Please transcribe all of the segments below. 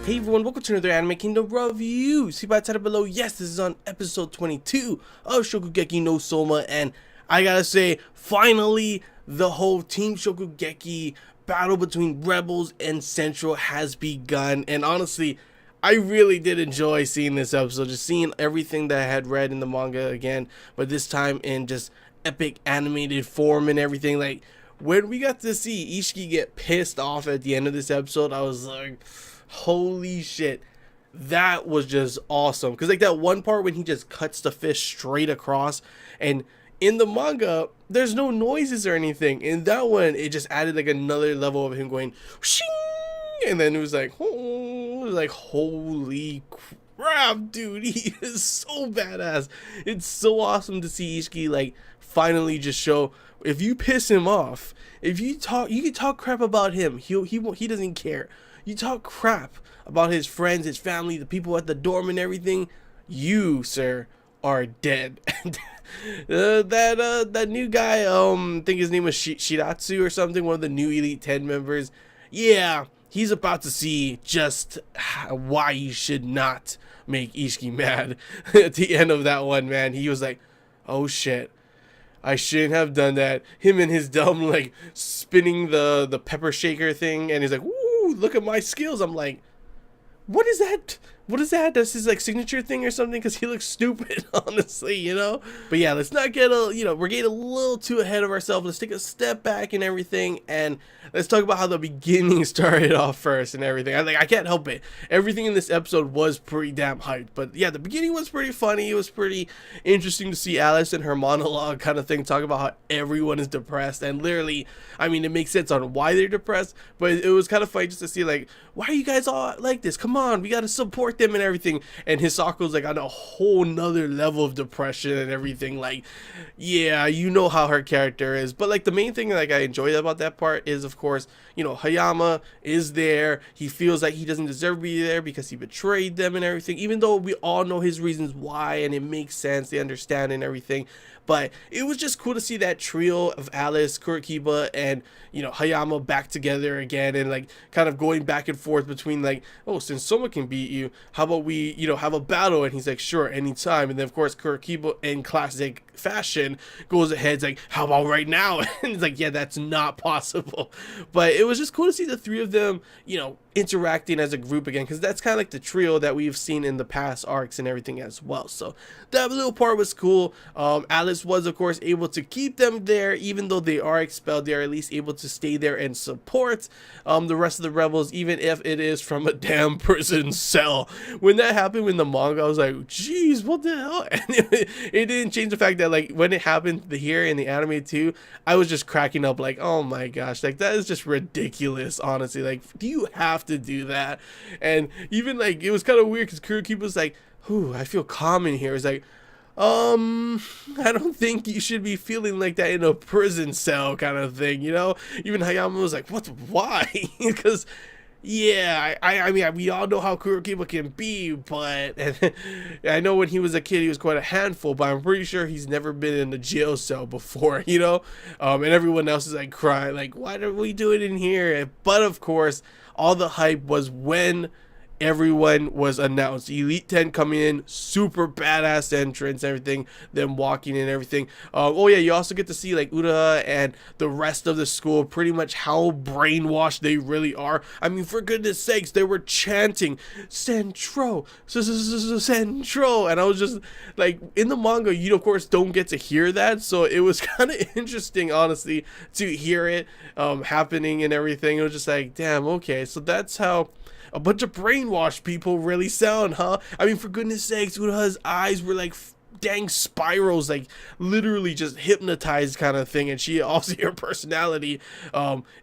Hey everyone, welcome to another Anime Kingdom review. See by the title below, yes, this is on episode 22 of Shokugeki no Soma, and I gotta say, finally, the whole Team Shokugeki battle between Rebels and Central has begun, and honestly, I really did enjoy seeing this episode, just seeing everything that I had read in the manga again, but this time in just epic animated form and everything. Like, when we got to see Isshiki get pissed off at the end of this episode, I was like, holy shit, that was just awesome. Because like that one part when he just cuts the fish straight across, and in the manga there's no noises or anything, in that one it just added like another level of him going shing, and then it was like, oh, it was like, holy crap, dude, he is so badass. It's so awesome to see Isshiki like finally just show, if you piss him off, if you can talk crap about him, he doesn't care. You talk crap about his friends, his family, the people at the dorm and everything, you, sir, are dead. That new guy, I think his name was Shiratsu or something, one of the new Elite 10 members. Yeah, he's about to see just why you should not make Isshiki mad. At the end of that one, man, he was like, oh shit, I shouldn't have done that. Him and his dumb, like, spinning the pepper shaker thing, and he's like, ooh, look at my skills. I'm like, what is that? What is that? That's his like signature thing or something? Because he looks stupid, honestly, you know? But yeah, let's not get we're getting a little too ahead of ourselves. Let's take a step back and everything, and let's talk about how the beginning started off first and everything. I can't help it. Everything in this episode was pretty damn hyped. But yeah, the beginning was pretty funny. It was pretty interesting to see Alice and her monologue kind of thing, talk about how everyone is depressed. And literally, I mean, it makes sense on why they're depressed, but it was kind of funny just to see, like, why are you guys all like this? Come on, we got to support them and everything. And Hisako's like on a whole nother level of depression and everything. Like, yeah, you know how her character is. But like the main thing like I enjoyed about that part is, of course, you know, Hayama is there. He feels like he doesn't deserve to be there because he betrayed them and everything, even though we all know his reasons why, and it makes sense, they understand and everything. But it was just cool to see that trio of Alice, Kurikiba, and, you know, Hayama back together again, and like kind of going back and forth between like, oh, since Soma can beat you, how about we, you know, have a battle? And he's like, sure, anytime. And then of course Kurikiba, in classic fashion, goes ahead, like, how about right now? And it's like, yeah, that's not possible. But it was just cool to see the three of them, you know, interacting as a group again, because that's kind of like the trio that we've seen in the past arcs and everything as well. So that little part was cool. Alice was of course able to keep them there, even though they are expelled. They are at least able to stay there and support the rest of the rebels, even if it is from a damn prison cell. When that happened in the manga, I was like, geez, what the hell? And it didn't change the fact that like when it happened here in the anime too, I was just cracking up like, oh my gosh, like that is just ridiculous, honestly. Like, do you have to do that? And even like it was kind of weird because Kurikiba was like, "Ooh, I feel calm in here." It's like, I don't think you should be feeling like that in a prison cell kind of thing, you know? Even Hayama was like, what? Why? Because yeah, I mean, we all know how Kurikiba can be, but and I know when he was a kid he was quite a handful, but I'm pretty sure he's never been in a jail cell before, you know? And everyone else is like crying, like, why are we doing it in here? But of course, all the hype was when everyone was announced. Elite 10 coming in, super badass entrance, everything, them walking and everything. Oh yeah, you also get to see like Ura and the rest of the school, pretty much how brainwashed they really are. I mean, for goodness sakes, they were chanting Centro, Centro, and I was just like, in the manga you of course don't get to hear that, so it was kind of interesting, honestly, to hear it happening and everything. It was just like, damn, okay, so that's how a bunch of brainwashed people really sound, huh? I mean, for goodness sakes, Ura's eyes were like dang spirals, like literally just hypnotized kind of thing. And she also, her personality,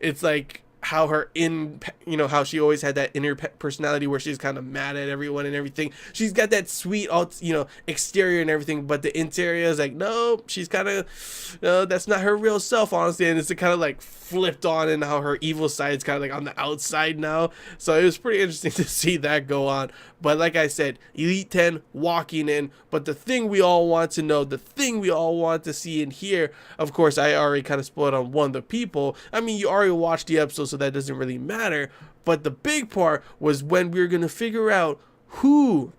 it's like how her how she always had that inner personality where she's kind of mad at everyone and everything. She's got that sweet exterior and everything, but the interior is like, no, she's kind of that's not her real self, honestly. And it's kind of like flipped on, and how her evil side is kind of like on the outside now. So it was pretty interesting to see that go on. But like I said, Elite 10 walking in, but the thing we all want to know, the thing we all want to see and hear, of course, I already kind of spoiled on one of the people. I mean, you already watched the episode, so that doesn't really matter. But the big part was when we were going to figure out who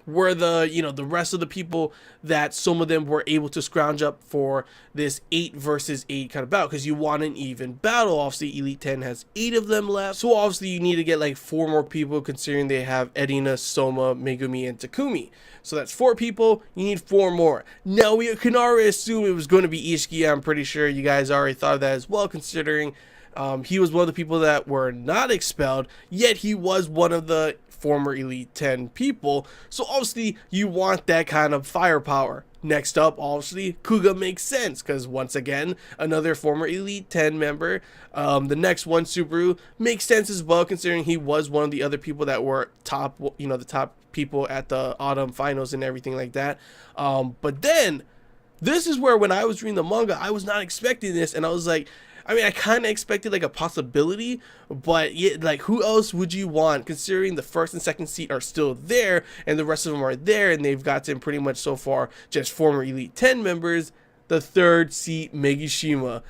were the rest of the people that some of them were able to scrounge up for this 8 versus 8 kind of battle, because you want an even battle. Obviously Elite 10 has 8 of them left, so obviously you need to get like 4 more people, considering they have Erina, Soma, Megumi, and Takumi. So that's 4 people, you need 4 more. Now we can already assume it was going to be Isshiki. I'm pretty sure you guys already thought of that as well, considering he was one of the people that were not expelled, yet he was one of the former Elite 10 people, so obviously you want that kind of firepower. Next up, obviously, Kuga makes sense, because once again, another former Elite 10 member. The next one, Subaru, makes sense as well, considering he was one of the other people that were top, the top people at the autumn finals and everything like that. But then, this is where when I was reading the manga, I was not expecting this, and I was like, I mean, I kind of expected like a possibility, but yeah, like who else would you want, considering the first and second seat are still there and the rest of them are there, and they've gotten pretty much so far just former Elite 10 members. The third seat, Megishima.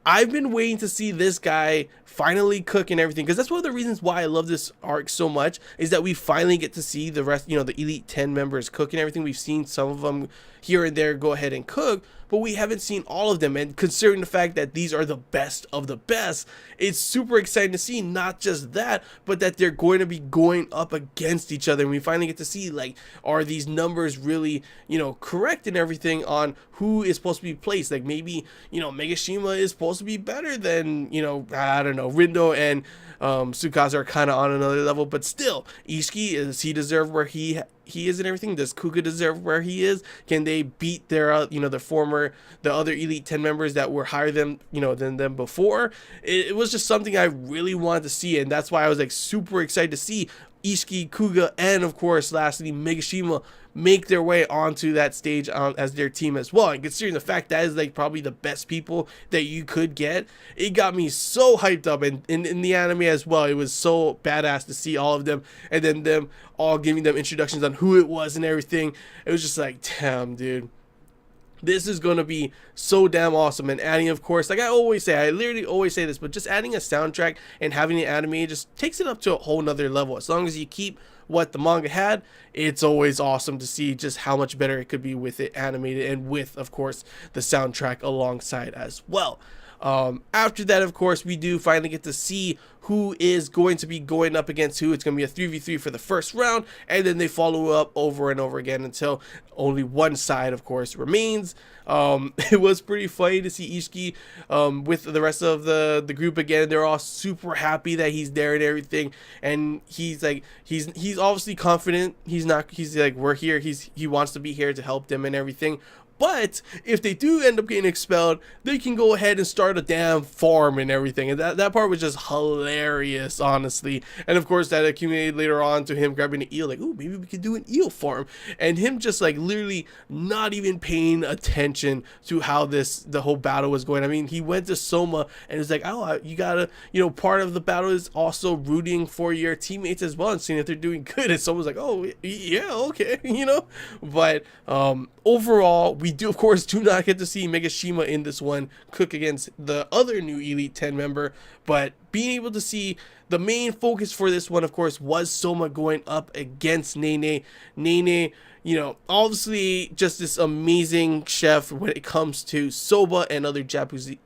I've been waiting to see this guy finally cook and everything, because that's one of the reasons why I love this arc so much, is that we finally get to see the rest, the Elite 10 members cook and everything. We've seen some of them here and there go ahead and cook, but we haven't seen all of them, and considering the fact that these are the best of the best, it's super exciting to see. Not just that, but that they're going to be going up against each other, and we finally get to see, like, are these numbers really, correct and everything on who is supposed to be placed. Like, maybe, Megashima is supposed to be better than, I don't know, Rindo and Tsukasa are kind of on another level, but still, Isshiki, does he deserve where he is and everything? Does Kuga deserve where he is? Can they beat their the other Elite 10 members that were higher than them before? It was just something I really wanted to see, and that's why I was like super excited to see Isshiki, Kuga, and of course lastly Megashima make their way onto that stage as their team as well. And considering the fact that is like probably the best people that you could get, it got me so hyped up. And in the anime as well, it was so badass to see all of them, and then them all giving them introductions on who it was and everything. It was just like, damn, dude, this is going to be so damn awesome. And adding, of course, like I literally always say this, but just adding a soundtrack and having an anime just takes it up to a whole nother level. As long as you keep what the manga had, it's always awesome to see just how much better it could be with it animated, and with, of course, the soundtrack alongside as well. After that, of course, we do finally get to see who is going to be going up against who. It's going to be a 3v3 for the first round, and then they follow up over and over again until only one side, of course, remains. It was pretty funny to see Isshiki with the rest of the group again. They're all super happy that he's there and everything, and he's like, he's obviously confident. He's like, we're here. He wants to be here to help them and everything. But if they do end up getting expelled, they can go ahead and start a damn farm and everything. And that part was just hilarious, honestly. And of course, that accumulated later on to him grabbing an eel, like, ooh, maybe we could do an eel farm. And him just like literally not even paying attention to how the whole battle was going. I mean, he went to Soma and was like, oh, you gotta, part of the battle is also rooting for your teammates as well and seeing if they're doing good. And Soma's like, oh, yeah, okay, But overall, we do, of course, do not get to see Megashima in this one cook against the other new Elite 10 member, but being able to see the main focus for this one, of course, was Soma going up against Nene. Nene, obviously just this amazing chef when it comes to soba and other Japanese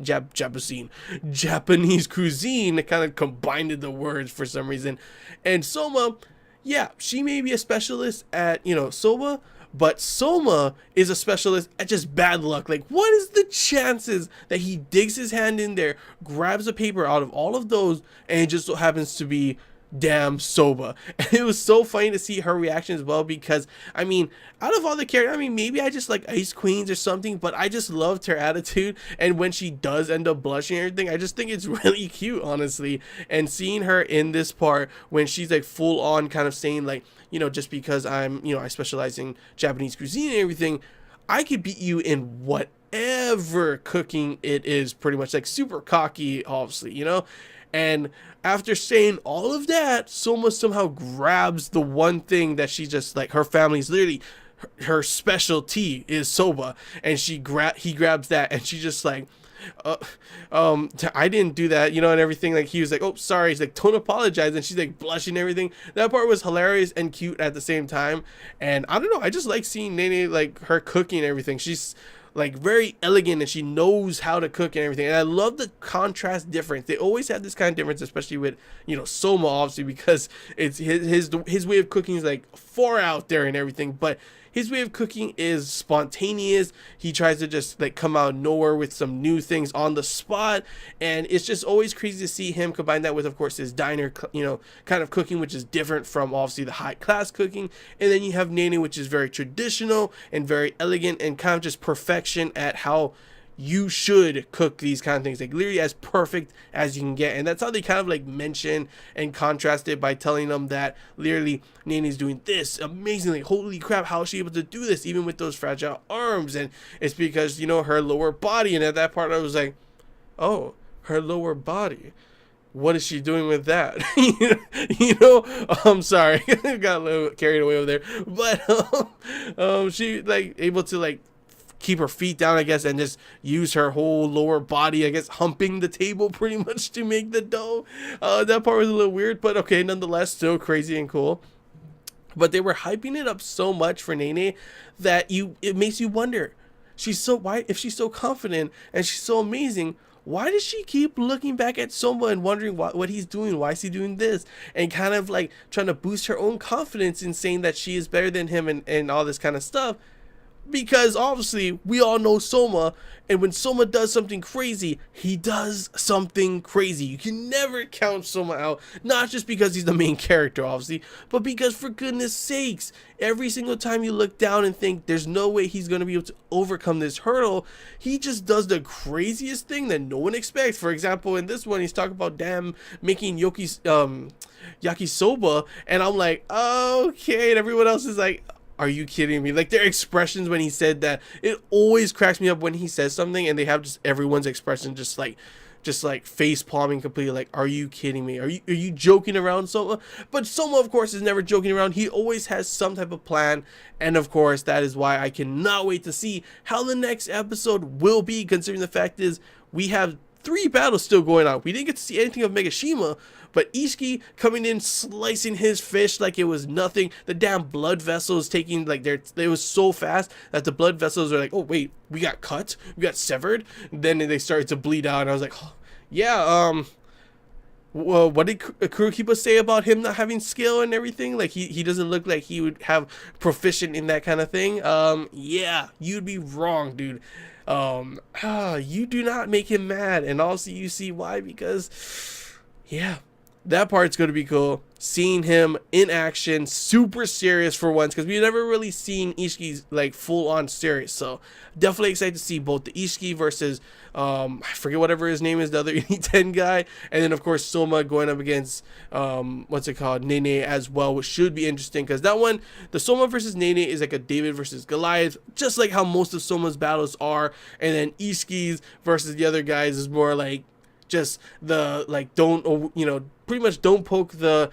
cuisine. It kind of combined the words for some reason. And Soma, yeah, she may be a specialist at, soba, but Soma is a specialist at just bad luck. Like, what is the chances that he digs his hand in there, grabs a paper out of all of those, and it just so happens to be damn soba? And it was so funny to see her reaction as well, because I mean, out of all the characters, I mean, maybe I just like Ice Queens or something, but I just loved her attitude. And when she does end up blushing and everything, I just think it's really cute, honestly. And seeing her in this part when she's like full on kind of saying like, just because I'm, I specialize in Japanese cuisine and everything, I could beat you in whatever cooking it is, pretty much, like super cocky, obviously, And after saying all of that, Soma somehow grabs the one thing that she just, like, her family's literally, her specialty is soba, and he grabs that, and she just like, uh, I didn't do that, you know, and everything. Like he was like, oh, sorry. He's like, don't apologize, and she's like blushing and everything. That part was hilarious and cute at the same time. And I don't know, I just like seeing Nene, like her cooking and everything. She's like very elegant and she knows how to cook and everything. And I love the contrast difference. They always have this kind of difference, especially with, you know, Soma, obviously, because it's his way of cooking is like far out there and everything. But his way of cooking is spontaneous. He tries to just like come out of nowhere with some new things on the spot, and it's just always crazy to see him combine that with, of course, his diner, you know, kind of cooking, which is different from obviously the high class cooking. And then you have Nene, which is very traditional and very elegant and kind of just perfection at how you should cook these kind of things, like literally as perfect as you can get. And that's how they kind of like mention and contrast it by telling them that literally Nene's doing this amazingly. Holy crap, how is she able to do this even with those fragile arms? And it's because, you know, her lower body. And at that part I was like, oh, her lower body, what is she doing with that? You know, I'm sorry, got a little carried away over there. But she like able to like keep her feet down, I guess, and just use her whole lower body, I guess, humping the table pretty much to make the dough. That part was a little weird, but okay, nonetheless, still crazy and cool. But they were hyping it up so much for Nene that it makes you wonder, if she's so confident and she's so amazing, why does she keep looking back at Soma and wondering what he's doing? Why is he doing this? And kind of like trying to boost her own confidence in saying that she is better than him and all this kind of stuff. Because obviously we all know Soma, and when Soma does something crazy, he does something crazy. You can never count Soma out, not just because he's the main character obviously, but because for goodness sakes, every single time you look down and think there's no way he's going to be able to overcome this hurdle, he just does the craziest thing that no one expects. For example, in this one he's talking about making yakisoba, and I'm like, okay, and everyone else is like, are you kidding me? Like their expressions when he said that, it always cracks me up when he says something and they have just everyone's expression just like face palming completely, like, are you kidding me? Are you joking around, Soma? But Soma, of course, is never joking around. He always has some type of plan, and of course that is why I cannot wait to see how the next episode will be, considering the fact is we have 3 battles still going on. We didn't get to see anything of Megashima, but Isshiki coming in, slicing his fish like it was nothing. The damn blood vessels taking, like, they was so fast that the blood vessels are like, oh wait, we got cut, we got severed. Then they started to bleed out, and I was like, oh, yeah, well, what did Kurokiba say about him not having skill and everything? Like he doesn't look like he would have proficient in that kind of thing. Yeah, you'd be wrong, dude. You do not make him mad, and also you see why, because yeah, that part's going to be cool, seeing him in action, super serious for once, because we've never really seen Ishiki's like full on serious. So definitely excited to see both the Isshiki versus I forget whatever his name is, the other Elite 10 guy, and then of course Soma going up against what's it called, Nene as well, which should be interesting, because that one, the Soma versus Nene, is like a David versus Goliath, just like how most of Soma's battles are. And then Ishiki's versus the other guys is more like just the, like, don't, you know, pretty much don't poke the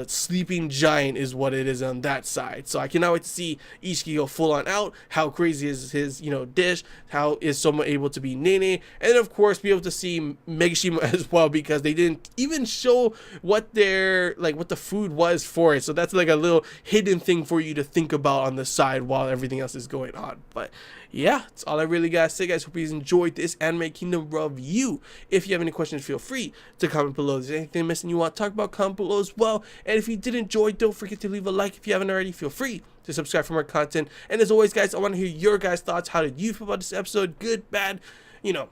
sleeping giant is what it is on that side. So I cannot wait to see Isshiki go full on out. How crazy is his, you know, dish? How is Soma able to be Nene? And of course be able to see Megashima as well, because they didn't even show what their, like, what the food was for it. So that's like a little hidden thing for you to think about on the side while everything else is going on. But yeah, that's all I really gotta say, guys. Hope you enjoyed this Anime Kingdom review. If you have any questions, feel free to comment below. If there's anything missing you want to talk about, comment below as well. And if you did enjoy, don't forget to leave a like. If you haven't already, feel free to subscribe for more content. And as always, guys, I want to hear your guys' thoughts. How did you feel about this episode? Good, bad, you know.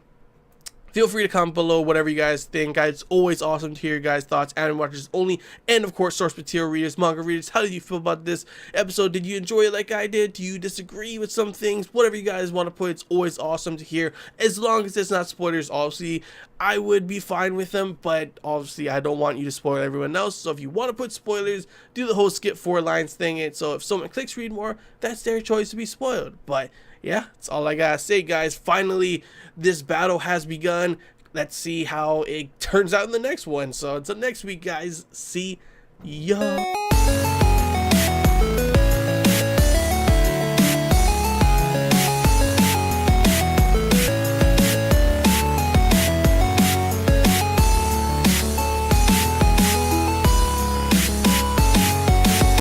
Feel free to comment below whatever you guys think, guys. It's always awesome to hear your guys' thoughts. Anime watchers only, and of course, source material readers, manga readers. How did you feel about this episode? Did you enjoy it like I did? Do you disagree with some things? Whatever you guys want to put, it's always awesome to hear. As long as it's not spoilers, obviously, I would be fine with them. But obviously, I don't want you to spoil everyone else. So if you want to put spoilers, do the whole skip 4 lines thing. And so if someone clicks read more, that's their choice to be spoiled. But yeah, that's all I gotta say, guys. Finally, this battle has begun. Let's see how it turns out in the next one. So until next week, guys, see ya.